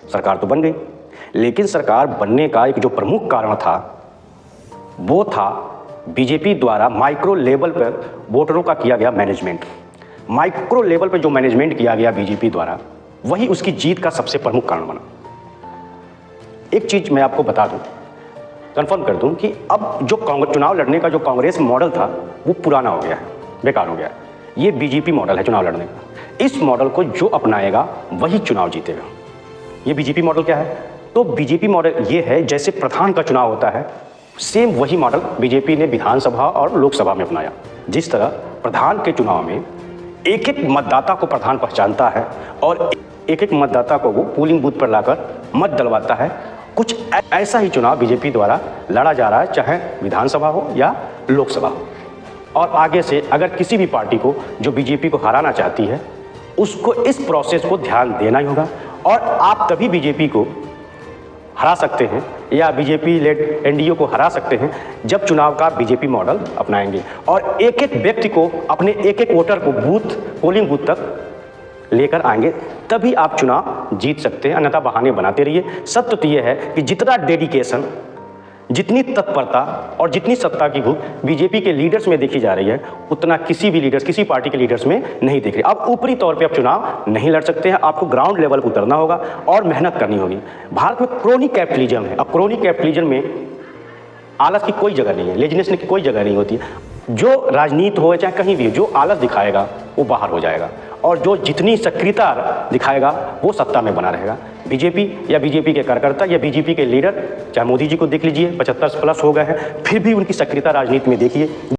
सरकार तो बन गई, लेकिन सरकार बनने का एक जो प्रमुख कारण था वो था बीजेपी द्वारा माइक्रो लेवल पर वोटरों का किया गया मैनेजमेंट। माइक्रो लेवल पर जो मैनेजमेंट किया गया बीजेपी द्वारा, वही उसकी जीत का सबसे प्रमुख कारण बना। एक चीज मैं आपको बता दूं, कंफर्म कर दूं कि अब जो चुनाव लड़ने का जो कांग्रेस मॉडल था वो पुराना हो गया है, बेकार हो गया है। ये बीजेपी मॉडल है चुनाव लड़ने का। इस मॉडल को जो अपनाएगा वही चुनाव जीतेगा। ये बीजेपी मॉडल क्या है? तो बीजेपी मॉडल ये है, जैसे प्रधान का चुनाव होता है, सेम वही मॉडल बीजेपी ने विधानसभा और लोकसभा में अपनाया। जिस तरह प्रधान के चुनाव में एक एक मतदाता को प्रधान पहचानता है और एक एक मतदाता को वो पोलिंग बूथ पर लाकर मत डलवाता है, कुछ ऐसा ही चुनाव बीजेपी द्वारा लड़ा जा रहा है, चाहे विधानसभा हो या लोकसभा हो। और आगे से अगर किसी भी पार्टी को जो बीजेपी को हराना चाहती है, उसको इस प्रोसेस को ध्यान देना ही होगा। और आप तभी बीजेपी को हरा सकते हैं या बीजेपी लेड एनडीए को हरा सकते हैं जब चुनाव का बीजेपी मॉडल अपनाएंगे और एक एक व्यक्ति को, अपने एक एक वोटर को पोलिंग बूथ तक लेकर आएंगे, तभी आप चुनाव जीत सकते हैं। अन्यथा बहाने बनाते रहिए। सत्य तो ये है कि जितना डेडिकेशन, जितनी तत्परता और जितनी सत्ता की भूख बीजेपी के लीडर्स में देखी जा रही है, उतना किसी भी लीडर्स, किसी पार्टी के लीडर्स में नहीं दिख रही। अब ऊपरी तौर पे आप चुनाव नहीं लड़ सकते हैं, आपको ग्राउंड लेवल पर उतरना होगा और मेहनत करनी होगी। भारत में क्रोनिक कैपिटलिज्म है। अब क्रोनिक कैपिटलिज्म में आलस की कोई जगह नहीं है, लेजिनेस की कोई जगह नहीं होती है। जो राजनीति हो चाहे कहीं भी हो, जो आलस दिखाएगा वो बाहर हो जाएगा और जो जितनी सक्रियता दिखाएगा वो सत्ता में बना रहेगा। बीजेपी या बीजेपी के कार्यकर्ता या बीजेपी के लीडर, चाहे मोदी जी को देख लीजिए, 75 प्लस हो गए हैं, फिर भी उनकी सक्रियता राजनीति में देखिए।